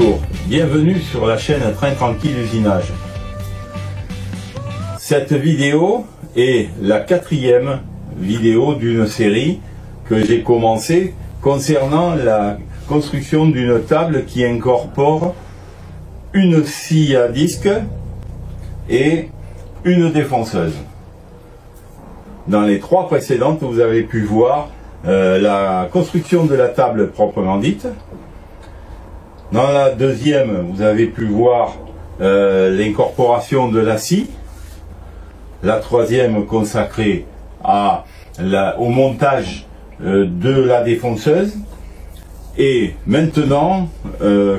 Bonjour, bienvenue sur la chaîne Train Tranquille Usinage. Cette vidéo est la 4e vidéo d'une série que j'ai commencé concernant la construction d'une table qui incorpore une scie à disque et une défonceuse. Dans les 3 précédentes, vous avez pu voir la construction de la table proprement dite. Dans la 2e, vous avez pu voir l'incorporation de la scie. La 3e consacrée au montage de la défonceuse. Et maintenant,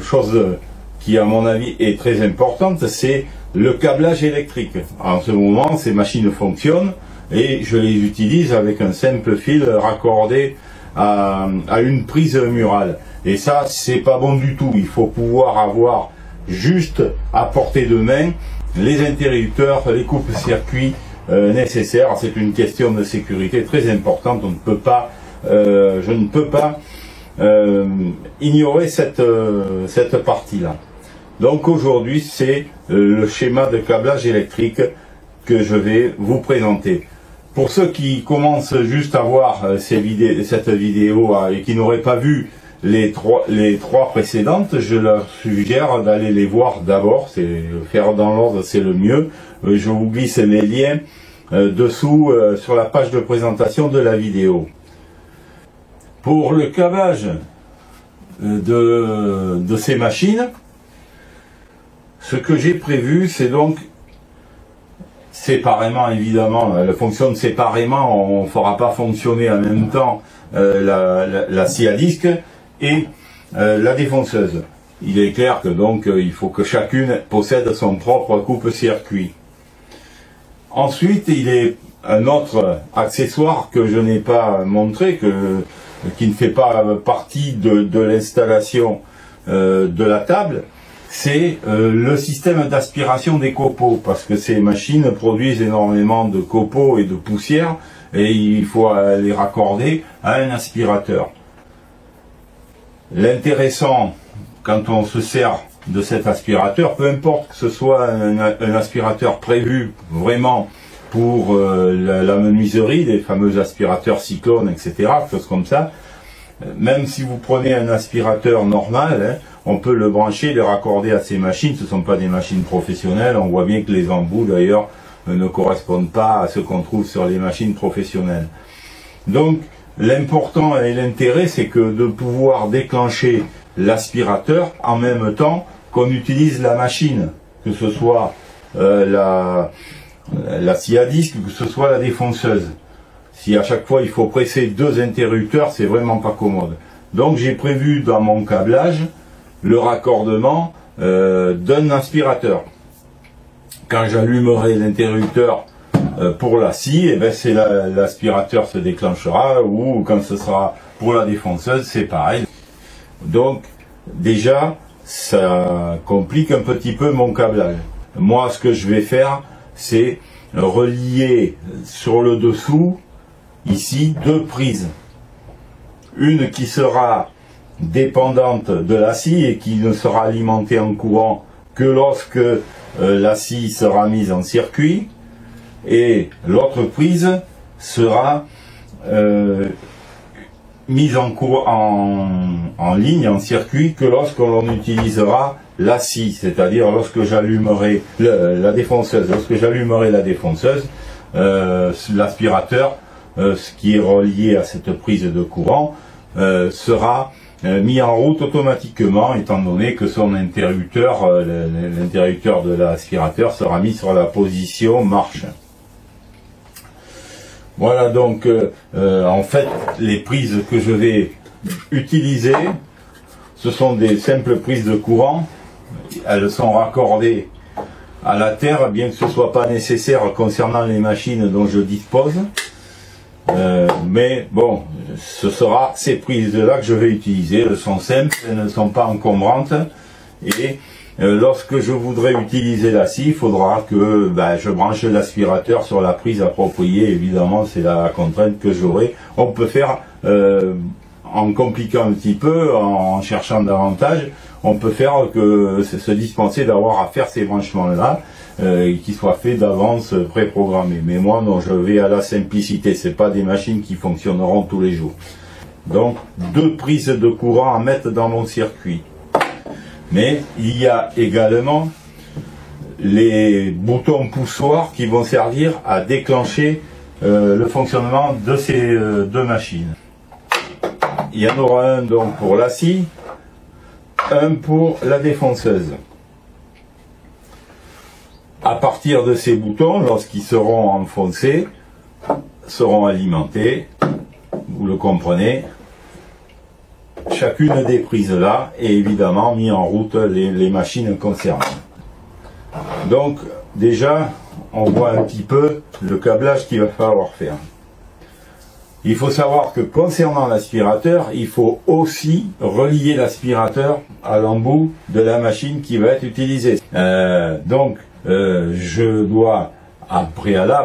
chose qui à mon avis est très importante, c'est le câblage électrique. En ce moment, ces machines fonctionnent et je les utilise avec un simple fil raccordé à une prise murale. Et ça, c'est pas bon du tout. Il faut pouvoir avoir juste à portée de main les interrupteurs, les coupes-circuits nécessaires. C'est une question de sécurité très importante. On ne peut pas, je ne peux pas ignorer cette partie-là. Donc aujourd'hui, c'est le schéma de câblage électrique que je vais vous présenter. Pour ceux qui commencent juste à voir cette vidéo et qui n'auraient pas vu les trois précédentes, je leur suggère d'aller les voir d'abord. C'est faire dans l'ordre, c'est le mieux. Je vous glisse les liens dessous sur la page de présentation de la vidéo. Pour le câblage de ces machines, ce que j'ai prévu, c'est donc séparément, évidemment, elles fonctionnent séparément, on ne fera pas fonctionner en même temps la scie à disque et la défonceuse. Il est clair que donc il faut que chacune possède son propre coupe-circuit. Ensuite, il est un autre accessoire que je n'ai pas montré, qui ne fait pas partie de l'installation de la table. C'est le système d'aspiration des copeaux, parce que ces machines produisent énormément de copeaux et de poussière, et il faut les raccorder à un aspirateur. L'intéressant, quand on se sert de cet aspirateur, peu importe que ce soit un aspirateur prévu vraiment pour la menuiserie, les fameux aspirateurs cyclones, etc., choses comme ça, même si vous prenez un aspirateur normal, on peut le brancher, le raccorder à ces machines. Ce ne sont pas des machines professionnelles. On voit bien que les embouts d'ailleurs ne correspondent pas à ce qu'on trouve sur les machines professionnelles. Donc l'important et l'intérêt, c'est que de pouvoir déclencher l'aspirateur en même temps qu'on utilise la machine, que ce soit la scie à disque, que ce soit la défonceuse. Si à chaque fois il faut presser 2 interrupteurs, c'est vraiment pas commode. Donc j'ai prévu dans mon câblage le raccordement d'un aspirateur. Quand j'allumerai l'interrupteur pour la scie, et ben c'est l'aspirateur se déclenchera, ou quand ce sera pour la défonceuse, c'est pareil. Donc déjà, ça complique un petit peu mon câblage. Moi, ce que je vais faire, c'est relier sur le dessous, ici, 2 prises. Une qui sera dépendante de la scie et qui ne sera alimentée en courant que lorsque la scie sera mise en circuit, et l'autre prise sera mise en ligne, en circuit, que lorsque l'on utilisera la scie, c'est-à-dire lorsque j'allumerai la défonceuse. Lorsque j'allumerai la défonceuse, l'aspirateur, ce qui est relié à cette prise de courant, sera mis en route automatiquement, étant donné que son interrupteur, l'interrupteur de l'aspirateur, sera mis sur la position marche. Voilà donc en fait les prises que je vais utiliser, ce sont des simples prises de courant. Elles sont raccordées à la terre, bien que ce ne soit pas nécessaire concernant les machines dont je dispose. Mais bon, ce sera ces prises-là que je vais utiliser. Elles sont simples, elles ne sont pas encombrantes. Et lorsque je voudrais utiliser la scie, il faudra que je branche l'aspirateur sur la prise appropriée. Évidemment, c'est la contrainte que j'aurai. On peut faire en compliquant un petit peu, en cherchant davantage, on peut faire que se dispenser d'avoir à faire ces branchements-là, qui soient faits d'avance, préprogrammés. Mais moi, non, je vais à la simplicité. C'est pas des machines qui fonctionneront tous les jours. Donc, 2 prises de courant à mettre dans mon circuit. Mais il y a également les boutons poussoirs qui vont servir à déclencher le fonctionnement de ces 2 machines. Il y en aura un donc pour la scie, un pour la défonceuse. À partir de ces boutons, lorsqu'ils seront enfoncés, seront alimentés, vous le comprenez, chacune des prises là est évidemment mis en route les machines concernées. Donc déjà on voit un petit peu le câblage qu'il va falloir faire. Il faut savoir que concernant l'aspirateur, il faut aussi relier l'aspirateur à l'embout de la machine qui va être utilisée. Je dois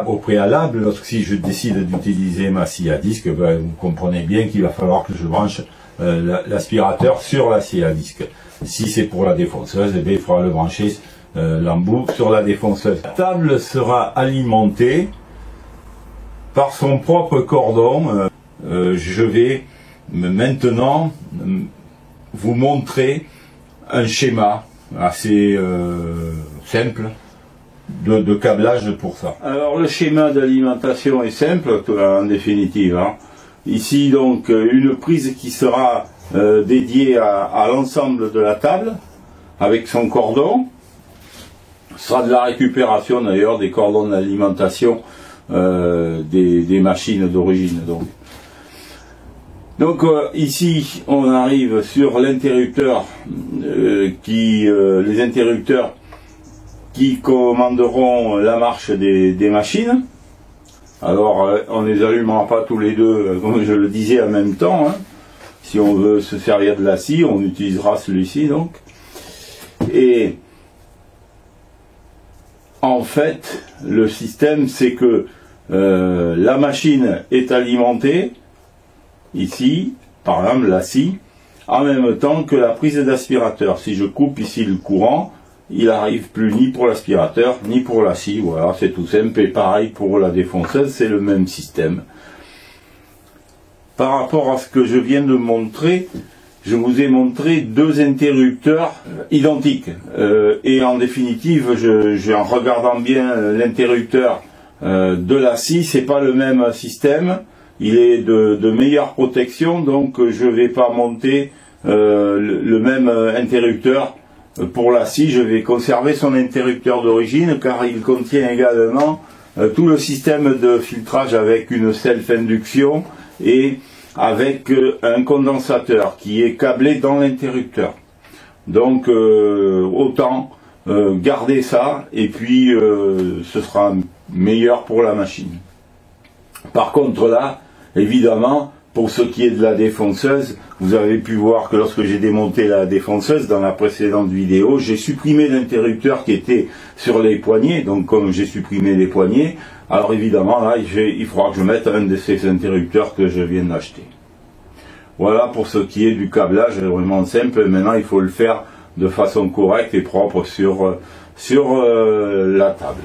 au préalable, si je décide d'utiliser ma scie à disque, vous comprenez bien qu'il va falloir que je branche l'aspirateur sur la scie à disque. Si c'est pour la défonceuse, il faudra le brancher l'embout sur la défonceuse. La table sera alimentée par son propre cordon. Je vais maintenant vous montrer un schéma assez simple de câblage pour ça. Alors le schéma d'alimentation est simple en définitive. Ici donc une prise qui sera dédiée à l'ensemble de la table avec son cordon. Ce sera de la récupération d'ailleurs des cordons d'alimentation des machines d'origine. Donc ici on arrive sur l'interrupteur les interrupteurs qui commanderont la marche des machines. Alors on ne les allumera pas tous les deux comme je le disais en même temps. Si on veut se servir de la scie, on utilisera celui-ci donc. Et en fait le système c'est que la machine est alimentée ici par exemple la scie en même temps que la prise d'aspirateur. Si je coupe ici le courant, il n'arrive plus ni pour l'aspirateur ni pour la scie. Voilà, c'est tout simple. Et pareil pour la défonceuse, c'est le même système. Par rapport à ce que je viens de montrer, je vous ai montré 2 interrupteurs identiques. Et en définitive, en regardant bien l'interrupteur de la scie, c'est pas le même système. Il est de meilleure protection, donc je ne vais pas monter le même interrupteur. Pour la scie, je vais conserver son interrupteur d'origine car il contient également tout le système de filtrage avec une self-induction et avec un condensateur qui est câblé dans l'interrupteur. Donc autant garder ça et puis ce sera meilleur pour la machine. Par contre là, évidemment, pour ce qui est de la défonceuse, vous avez pu voir que lorsque j'ai démonté la défonceuse dans la précédente vidéo, j'ai supprimé l'interrupteur qui était sur les poignées. Donc comme j'ai supprimé les poignées, alors évidemment là il faudra que je mette un de ces interrupteurs que je viens d'acheter. Voilà pour ce qui est du câblage, vraiment simple. Maintenant il faut le faire de façon correcte et propre sur la table.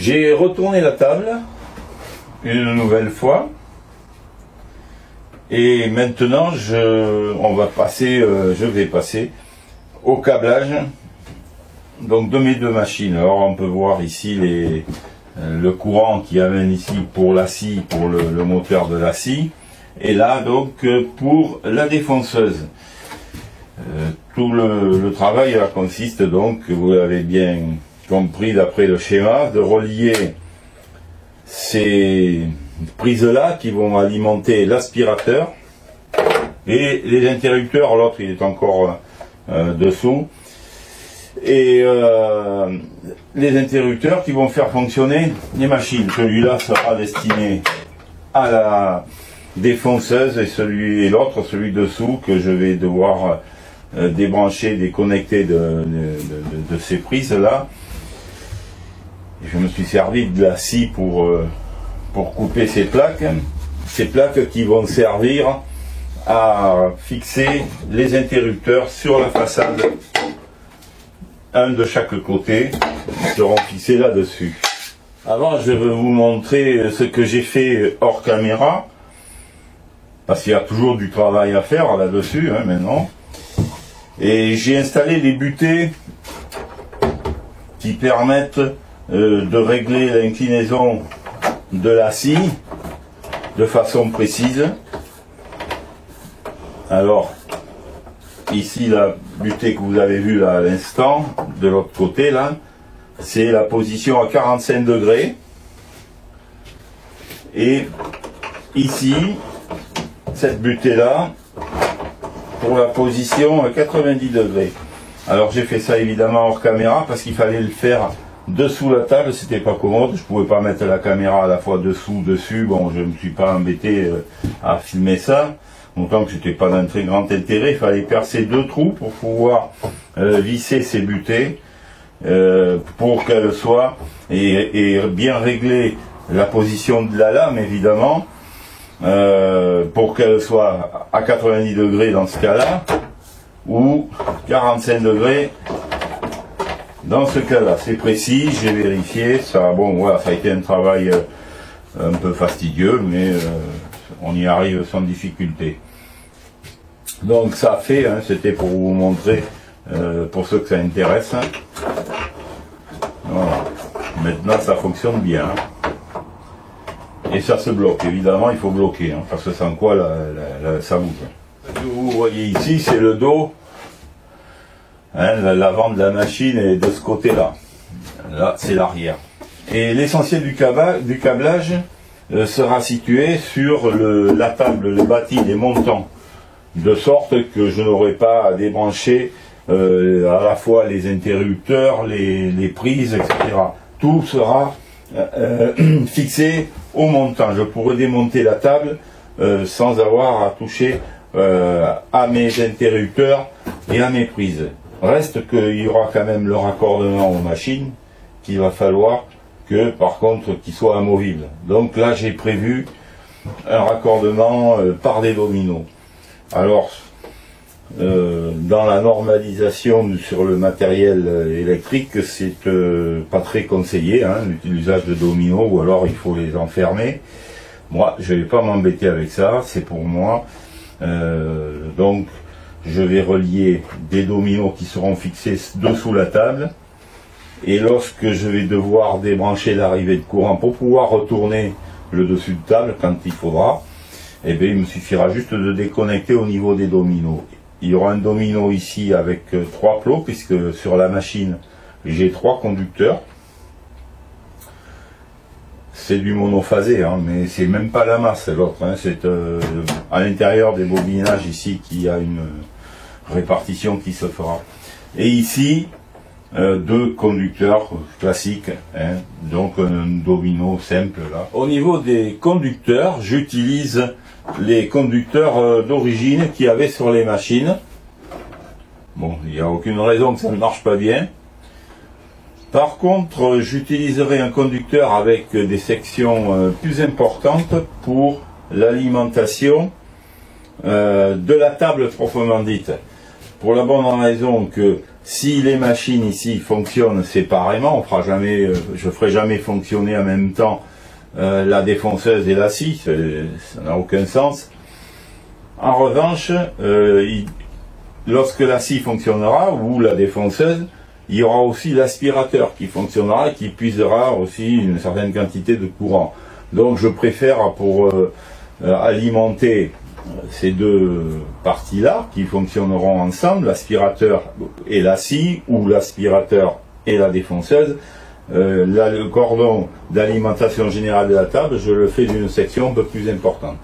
J'ai retourné la table une nouvelle fois et maintenant je vais passer au câblage donc de mes 2 machines. Alors on peut voir ici le courant qui amène ici pour la scie, pour le moteur de la scie, Et là donc pour la défonceuse. Tout le travail là, consiste donc, vous l'avez bien compris d'après le schéma, de relier ces prises-là qui vont alimenter l'aspirateur et les interrupteurs, l'autre il est encore dessous, et les interrupteurs qui vont faire fonctionner les machines. Celui-là sera destiné à la défonceuse et l'autre, celui dessous, que je vais devoir débrancher, déconnecter de ces prises-là. Je me suis servi de la scie pour couper ces plaques qui vont servir à fixer les interrupteurs sur la façade, un de chaque côté, seront fixés là-dessus. Avant, je vais vous montrer ce que j'ai fait hors caméra, parce qu'il y a toujours du travail à faire là-dessus, hein, maintenant. Et j'ai installé des butées qui permettent de régler l'inclinaison de la scie de façon précise. Alors, ici, la butée que vous avez vue là à l'instant, de l'autre côté, là, c'est la position à 45 degrés. Et ici, cette butée-là, pour la position à 90 degrés. Alors j'ai fait ça évidemment hors caméra parce qu'il fallait le faire dessous la table, c'était pas commode, je pouvais pas mettre la caméra à la fois dessous, dessus, bon je me suis pas embêté à filmer ça, d'autant que c'était pas d'un très grand intérêt, il fallait percer 2 trous pour pouvoir visser ces butées, pour qu'elles soient, et bien régler la position de la lame évidemment, pour qu'elle soit à 90 degrés dans ce cas-là, ou 45 degrés dans ce cas-là. C'est précis, j'ai vérifié, ça, bon voilà, ça a été un travail un peu fastidieux, mais on y arrive sans difficulté. Donc ça fait, hein, c'était pour vous montrer, pour ceux que ça intéresse. Voilà. Maintenant ça fonctionne bien. Et ça se bloque, évidemment il faut bloquer, hein, parce que sans quoi ça bouge. Ce que vous voyez ici, c'est le dos, hein, l'avant de la machine est de ce côté-là. Là, c'est l'arrière. Et l'essentiel du câblage sera situé sur la table, le bâti des montants, de sorte que je n'aurai pas à débrancher à la fois les interrupteurs, les prises, etc. Tout sera fixé au montant. Je pourrai démonter la table sans avoir à toucher à mes interrupteurs et à mes prises. Reste qu'il y aura quand même le raccordement aux machines qu'il va falloir que par contre qu'il soit amovible. Donc là j'ai prévu un raccordement par des dominos. Alors dans la normalisation sur le matériel électrique, c'est pas très conseillé, hein, l'usage de dominos, ou alors il faut les enfermer. Moi, je vais pas m'embêter avec ça, c'est pour moi. Donc, je vais relier des dominos qui seront fixés dessous la table. Et lorsque je vais devoir débrancher l'arrivée de courant pour pouvoir retourner le dessus de table quand il faudra, eh bien, il me suffira juste de déconnecter au niveau des dominos. Il y aura un domino ici avec 3 plots, puisque sur la machine, j'ai 3 conducteurs. C'est du monophasé, hein, mais c'est même pas la masse, l'autre. Hein, c'est à l'intérieur des bobinages ici qu'il y a une répartition qui se fera. Et ici, 2 conducteurs classiques, hein, donc un domino simple là. Au niveau des conducteurs, j'utilise les conducteurs d'origine qu'il y avait sur les machines. Bon, il n'y a aucune raison que ça ne marche pas bien. Par contre, j'utiliserai un conducteur avec des sections plus importantes pour l'alimentation de la table proprement dite. Pour la bonne raison que si les machines ici fonctionnent séparément, on fera jamais, je ferai jamais fonctionner en même temps la défonceuse et la scie, ça n'a aucun sens. En revanche, lorsque la scie fonctionnera, ou la défonceuse, il y aura aussi l'aspirateur qui fonctionnera et qui puisera aussi une certaine quantité de courant. Donc je préfère pour alimenter ces deux parties-là qui fonctionneront ensemble, l'aspirateur et la scie, ou l'aspirateur et la défonceuse. Là, le cordon d'alimentation générale de la table, je le fais d'une section un peu plus importante.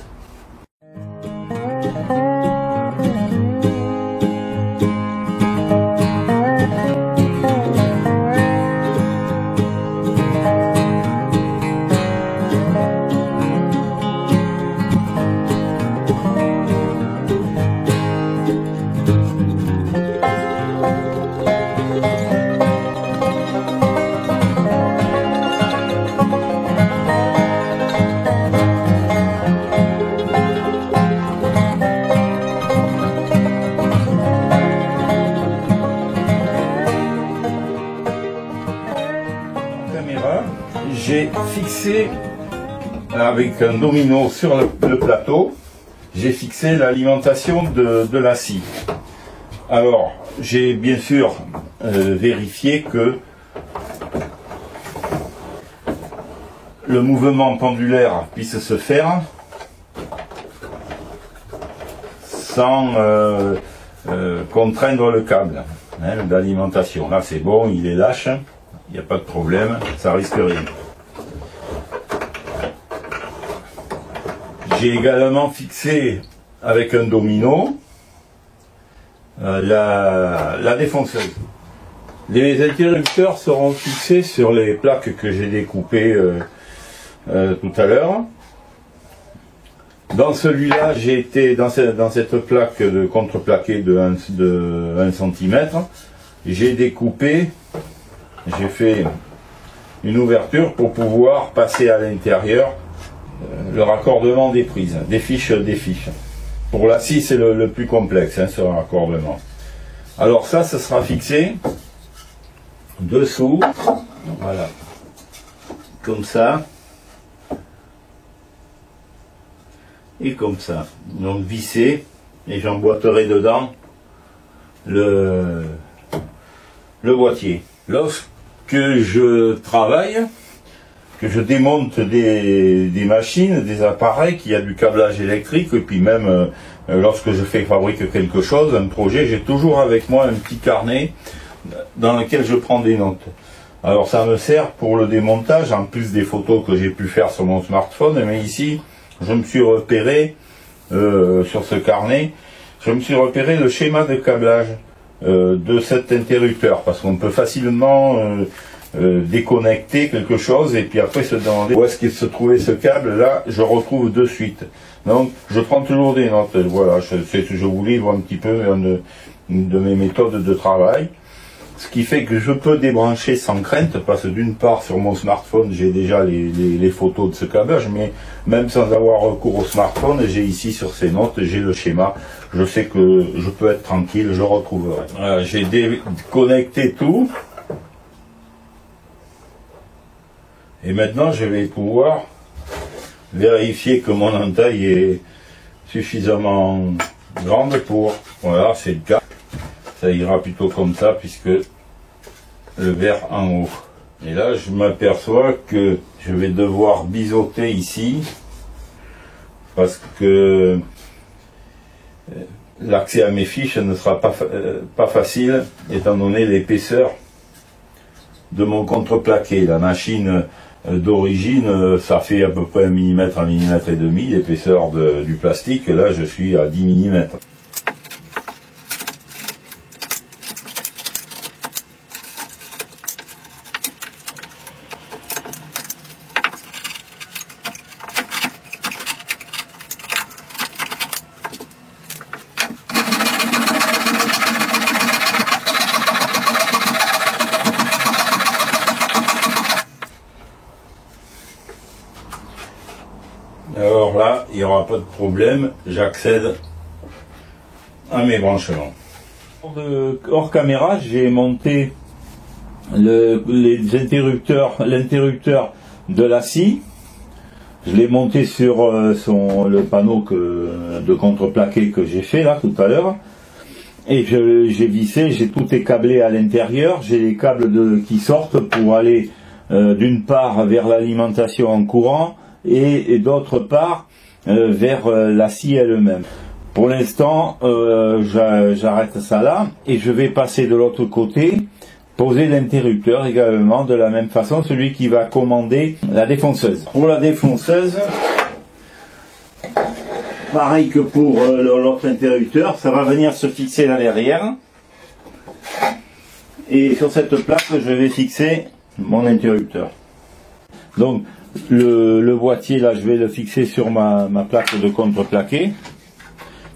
J'ai fixé avec un domino sur le plateau, j'ai fixé l'alimentation de la scie. Alors, j'ai bien sûr vérifié que le mouvement pendulaire puisse se faire sans contraindre le câble d'alimentation. Là, c'est bon, il est lâche, il n'y a pas de problème, ça risque rien. J'ai également fixé avec un domino la défonceuse. Les interrupteurs seront fixés sur les plaques que j'ai découpées tout à l'heure. Dans celui-là, j'ai été dans cette plaque de contreplaqué de 1 cm. J'ai découpé, j'ai fait une ouverture pour pouvoir passer à l'intérieur le raccordement des prises, des fiches. Pour la scie, c'est le plus complexe, ce raccordement. Alors ça, ce sera fixé dessous, voilà, comme ça, et comme ça. Donc vissé, et j'emboîterai dedans le boîtier. Lorsque je travaille, que je démonte des machines, des appareils, qu'il y a du câblage électrique, et puis même lorsque je fabrique quelque chose, un projet, j'ai toujours avec moi un petit carnet dans lequel je prends des notes. Alors ça me sert pour le démontage, en plus des photos que j'ai pu faire sur mon smartphone, mais ici, je me suis repéré, sur ce carnet, je me suis repéré le schéma de câblage de cet interrupteur, parce qu'on peut facilement déconnecter quelque chose et puis après se demander où est-ce qu'il se trouvait ce câble. Là, je retrouve de suite. Donc, je prends toujours des notes. Voilà, je vous livre un petit peu de mes méthodes de travail. Ce qui fait que je peux débrancher sans crainte, parce que d'une part, sur mon smartphone, j'ai déjà les photos de ce câblage, mais même sans avoir recours au smartphone, j'ai ici sur ces notes, j'ai le schéma. Je sais que je peux être tranquille, je retrouverai. Voilà, j'ai déconnecté tout. Et maintenant, je vais pouvoir vérifier que mon entaille est suffisamment grande pour... Voilà, c'est le cas. Ça ira plutôt comme ça, puisque le verre en haut. Et là, je m'aperçois que je vais devoir biseauter ici, parce que l'accès à mes fiches ne sera pas facile, étant donné l'épaisseur de mon contreplaqué. La machine d'origine, ça fait à peu près 1 mm, 1,5 mm l'épaisseur du plastique. Là, je suis à 10 mm. Alors là, il n'y aura pas de problème, j'accède à mes branchements. Hors caméra, j'ai monté l'interrupteur de la scie. Je l'ai monté sur le panneau de contreplaqué que j'ai fait là tout à l'heure. Et j'ai vissé, j'ai tout câblé à l'intérieur. J'ai les câbles qui sortent pour aller d'une part vers l'alimentation en courant, et d'autre part vers la scie elle-même. Pour l'instant, j'arrête ça là et je vais passer de l'autre côté, poser l'interrupteur également de la même façon, celui qui va commander la défonceuse. Pour la défonceuse, pareil que pour l'autre interrupteur, ça va venir se fixer là derrière. Et sur cette plaque, je vais fixer mon interrupteur. Donc le boîtier là, je vais le fixer sur ma plaque de contreplaqué,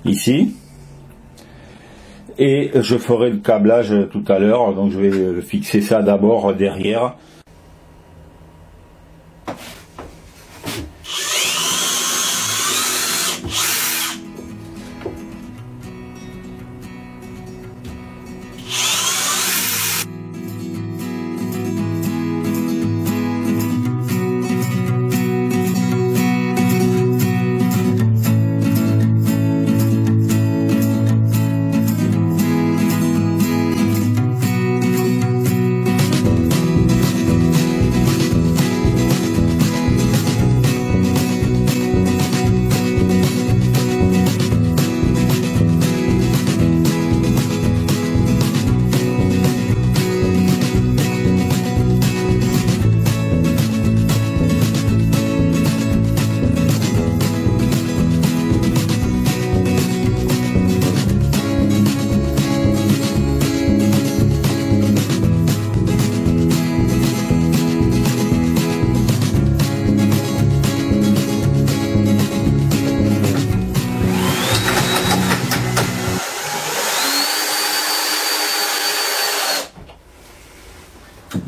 ici. Et je ferai le câblage tout à l'heure, donc je vais fixer ça d'abord derrière.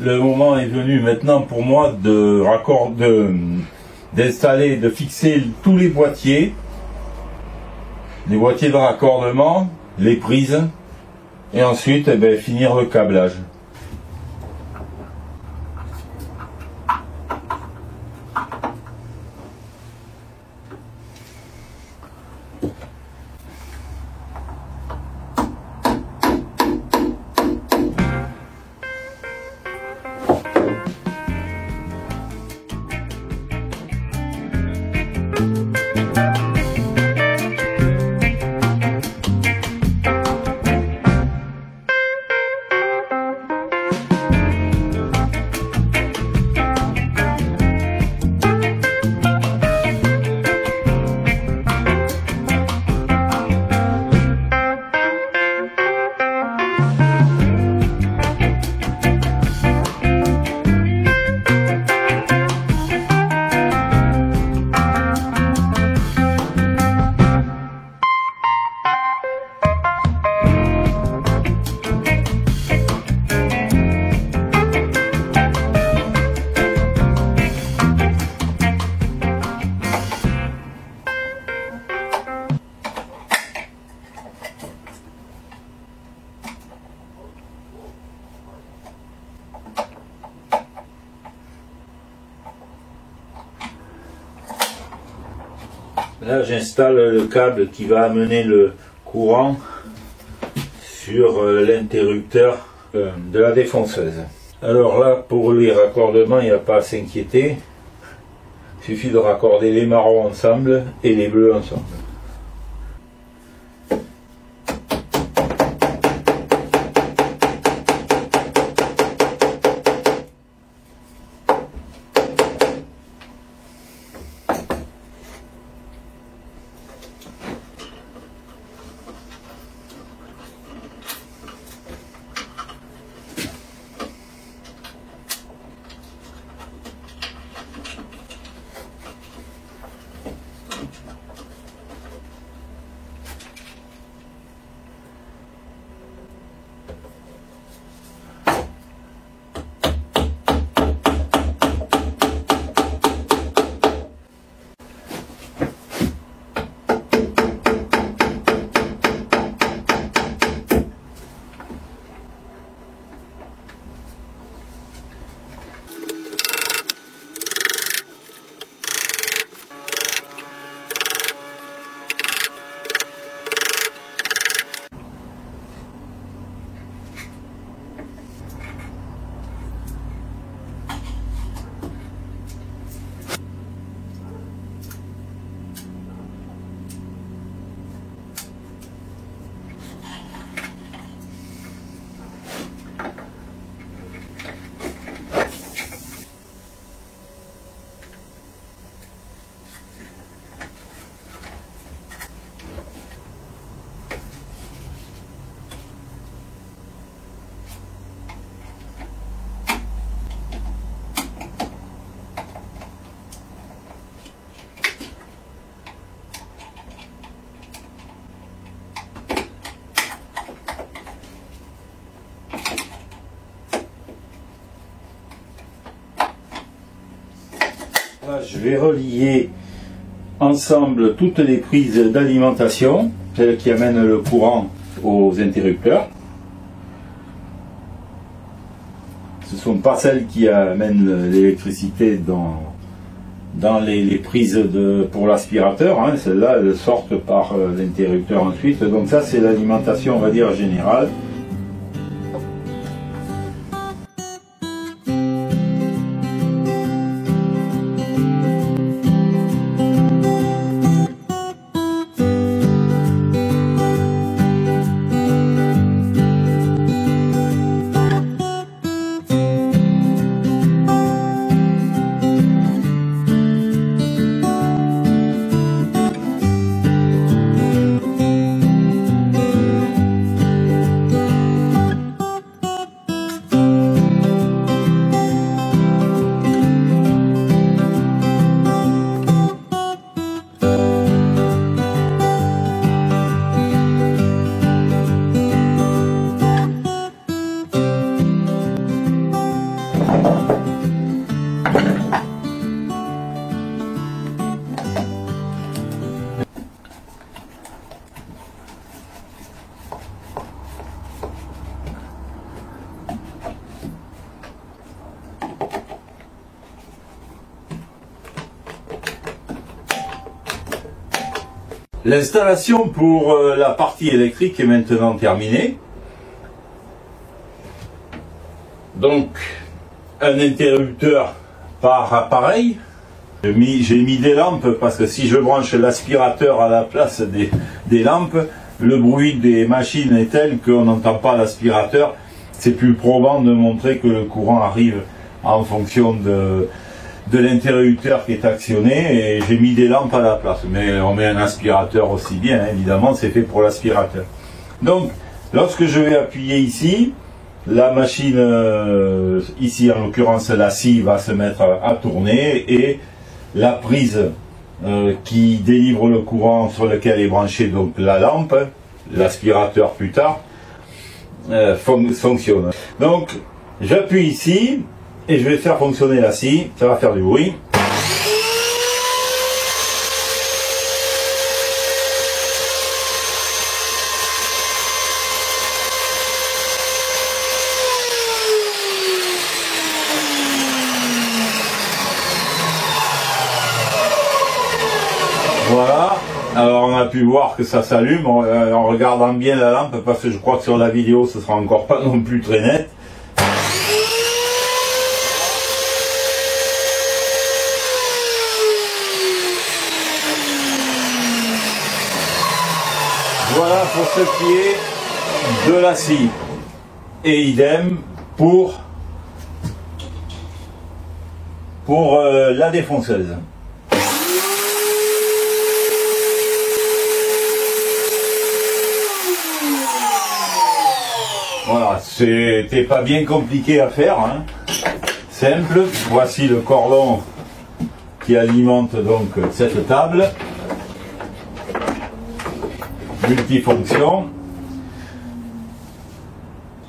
Le moment est venu maintenant pour moi d'installer, de fixer tous les boîtiers de raccordement, les prises, et ensuite finir le câblage. Là, j'installe le câble qui va amener le courant sur l'interrupteur de la défonceuse. Alors là, pour les raccordements, il n'y a pas à s'inquiéter. Il suffit de raccorder les marrons ensemble et les bleus ensemble. Là, je vais relier ensemble toutes les prises d'alimentation, celles qui amènent le courant aux interrupteurs. Ce ne sont pas celles qui amènent l'électricité dans les prises pour l'aspirateur, hein. Celles-là, elles sortent par l'interrupteur ensuite. Donc ça, c'est l'alimentation, on va dire, générale. L'installation pour la partie électrique est maintenant terminée. Donc, un interrupteur par appareil. J'ai mis des lampes parce que si je branche l'aspirateur à la place des lampes, le bruit des machines est tel qu'on n'entend pas l'aspirateur. C'est plus probant de montrer que le courant arrive en fonction de l'interrupteur qui est actionné, et j'ai mis des lampes à la place. Mais on met un aspirateur aussi bien, hein, évidemment, c'est fait pour l'aspirateur. Donc, lorsque je vais appuyer ici, la machine, ici en l'occurrence la scie, va se mettre à tourner, et la prise qui délivre le courant sur lequel est branchée donc la lampe, l'aspirateur plus tard, fonctionne. Donc, j'appuie ici, et je vais faire fonctionner la scie, ça va faire du bruit. Voilà, alors on a pu voir que ça s'allume en regardant bien la lampe, parce que je crois que sur la vidéo ce sera encore pas non plus très net. Voilà pour ce qui est de la scie. Et idem pour la défonceuse. Voilà, c'était pas bien compliqué à faire, hein. Simple. Voici le cordon qui alimente donc cette table. Multifonction.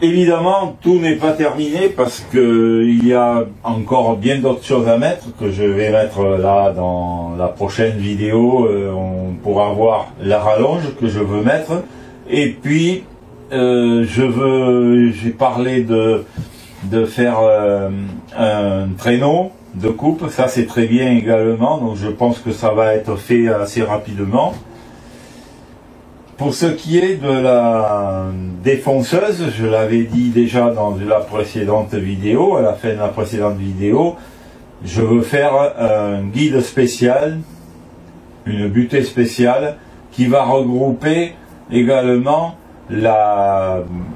Évidemment, tout n'est pas terminé parce que il y a encore bien d'autres choses à mettre, que je vais mettre là dans la prochaine vidéo. On pourra voir la rallonge que je veux mettre, et puis j'ai parlé de faire un traîneau de coupe. Ça, c'est très bien également, donc je pense que ça va être fait assez rapidement. Pour ce qui est de la défonceuse, je l'avais dit déjà dans la précédente vidéo, à la fin de la précédente vidéo, je veux faire un guide spécial, une butée spéciale, qui va regrouper également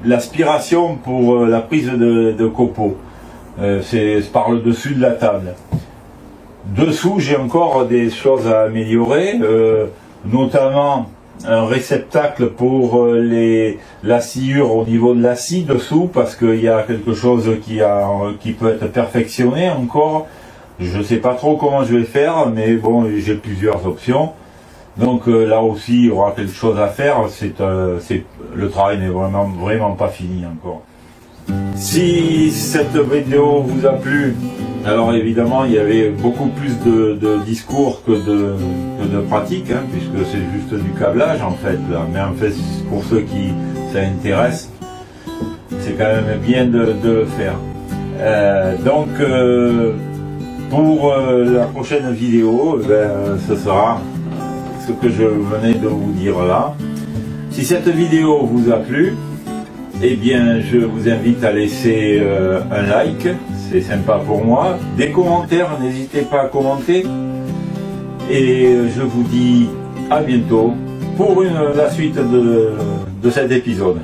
l'aspiration pour la prise de copeaux. C'est par le dessus de la table. Dessous, j'ai encore des choses à améliorer, notamment un réceptacle pour la sciure au niveau de la scie dessous, parce qu'il y a quelque chose qui peut être perfectionné encore. Je ne sais pas trop comment je vais faire, mais bon, j'ai plusieurs options. Donc là aussi, il y aura quelque chose à faire. Le travail n'est vraiment pas fini encore. Si cette vidéo vous a plu, Alors évidemment, il y avait beaucoup plus de discours que de pratique, hein, puisque c'est juste du câblage en fait. Là. Mais en fait, pour ceux qui ça intéresse, c'est quand même bien de le faire. Donc, pour la prochaine vidéo, ce sera ce que je venais de vous dire là. Si cette vidéo vous a plu, eh bien, je vous invite à laisser un like, c'est sympa pour moi. Des commentaires, n'hésitez pas à commenter. Et je vous dis à bientôt pour la suite de cet épisode.